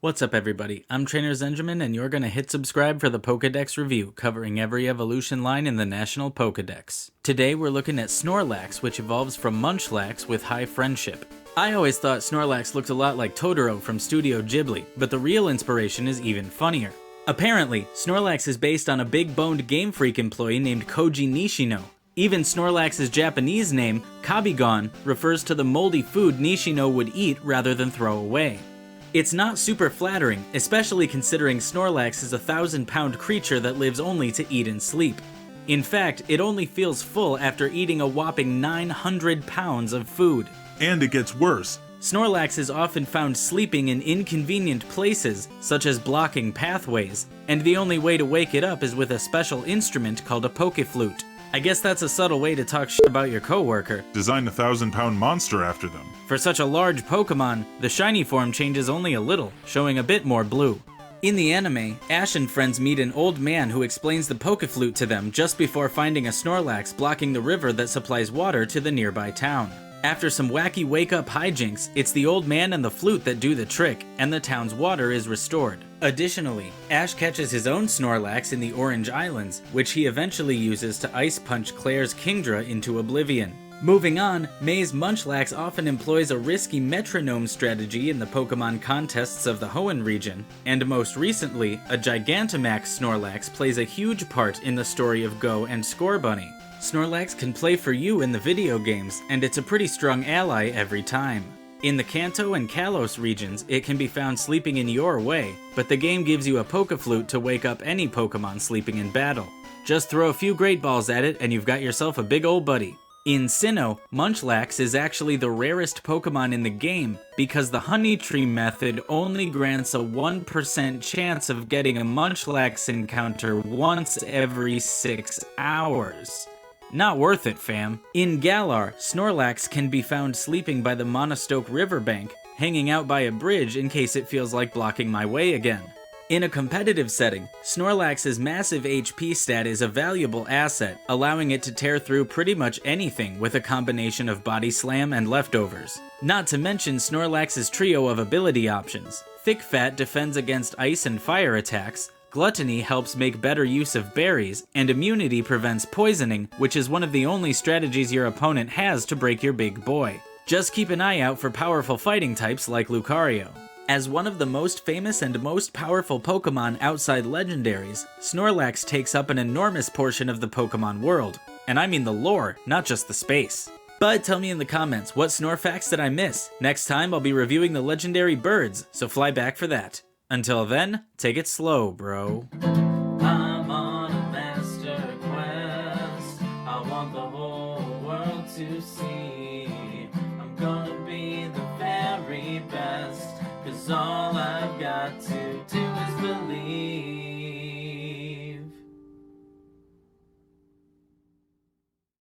What's up everybody, I'm Trainer Zenjamin and you're gonna hit subscribe for the Pokédex review covering every evolution line in the National Pokédex. Today we're looking at Snorlax, which evolves from Munchlax with high friendship. I always thought Snorlax looked a lot like Totoro from Studio Ghibli, but the real inspiration is even funnier. Apparently, Snorlax is based on a big-boned Game Freak employee named Koji Nishino. Even Snorlax's Japanese name, Kabigon, refers to the moldy food Nishino would eat rather than throw away. It's not super flattering, especially considering Snorlax is a 1,000-pound creature that lives only to eat and sleep. In fact, it only feels full after eating a whopping 900 pounds of food. And it gets worse. Snorlax is often found sleeping in inconvenient places, such as blocking pathways, and the only way to wake it up is with a special instrument called a Pokeflute. I guess that's a subtle way to talk shit about your coworker. Design a 1,000-pound monster after them. For such a large Pokemon, the shiny form changes only a little, showing a bit more blue. In the anime, Ash and friends meet an old man who explains the Pokeflute to them just before finding a Snorlax blocking the river that supplies water to the nearby town. After some wacky wake-up hijinks, it's the old man and the flute that do the trick, and the town's water is restored. Additionally, Ash catches his own Snorlax in the Orange Islands, which he eventually uses to ice punch Claire's Kingdra into oblivion. Moving on, May's Munchlax often employs a risky metronome strategy in the Pokemon contests of the Hoenn region, and most recently, a Gigantamax Snorlax plays a huge part in the story of Go and Scorbunny. Snorlax can play for you in the video games, and it's a pretty strong ally every time. In the Kanto and Kalos regions, it can be found sleeping in your way, but the game gives you a Pokeflute to wake up any Pokemon sleeping in battle. Just throw a few Great Balls at it and you've got yourself a big old buddy. In Sinnoh, Munchlax is actually the rarest Pokemon in the game because the Honey Tree method only grants a 1% chance of getting a Munchlax encounter once every 6 hours. Not worth it, fam. In Galar, Snorlax can be found sleeping by the Monostoke riverbank, hanging out by a bridge in case it feels like blocking my way again. In a competitive setting, Snorlax's massive HP stat is a valuable asset, allowing it to tear through pretty much anything with a combination of Body Slam and Leftovers. Not to mention Snorlax's trio of ability options. Thick Fat defends against ice and fire attacks, Gluttony helps make better use of berries, and Immunity prevents poisoning, which is one of the only strategies your opponent has to break your big boy. Just keep an eye out for powerful fighting types like Lucario. As one of the most famous and most powerful Pokemon outside legendaries, Snorlax takes up an enormous portion of the Pokemon world. And I mean the lore, not just the space. But tell me in the comments, what Snorfacts did I miss? Next time I'll be reviewing the legendary birds, so fly back for that. Until then, take it slow, bro. I'm on a master quest. I want the whole world to see. I'm gonna be the very best, 'cause all I've got to do is believe.